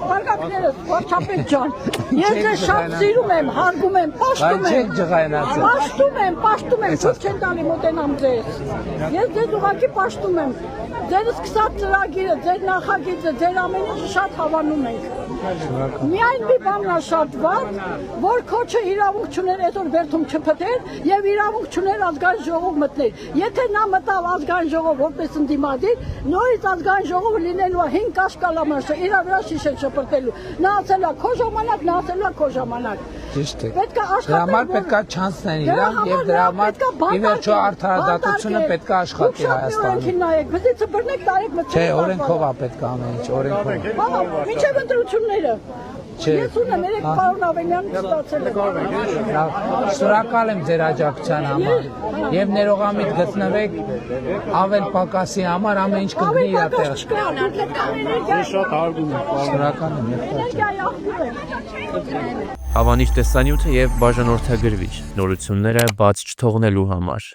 Բարգավաճներս, Վարչապետ ջան, ես ձեզ շատ սիրում եմ, հարգում եմ, պաշտում եմ, ցույց չեն տալի մոտենամ ձեզ։ Ես ձեզ ուղղակի պաշտում եմ։ Ձեր սկսած ծրագիրը, ձեր նախագիծը, ձեր ամեն ինչը շատ հավանում ենք։ Միայն մի բանն է շատ վատ, որ քոչը իրավունք չուներ այսօր բերդում չփտեր եւ իրավունք չուներ ազգային ժողով մտներ։ Եթե նա մտավ ազգային ժողով որպես ընդդիմադիր, նորից ազգային ժողովը լինելու է 5 կաշկալամաշը, իր վրա շիշեն շպրտելու։ Նա ասել է քո ժամանակ, նա ասել է քո ժամանակ։ Ճիշտ է։ Պետք է աշխատել։ Դրա համար պետք է չանցնեն իրան եւ դրա համար ի վերջո արդարադատությունը պետք է աշխատի Հայաստանում։ Բզիցը բռնեք տարեք մտցեք։ Չէ, օրենքով է պետք է ամեն ինչ, օրենքով։ Մինչև ընտրությունները։ Ես ունեմ 3 պարոն Ավենյանին ստացել եմ։ Շնորհակալ եմ ձեր աջակցության համար եւ ներողամիտ գտնվեք Ավել Պակասի համար ամեն ինչ կգնի իր տեղը։ Շատ հարգում եմ։ Շնորհակալ եմ։ Հավանիչ տեսանյութը եւ բաժանորդագրվիչ նորությունները բաց չթողնելու համար։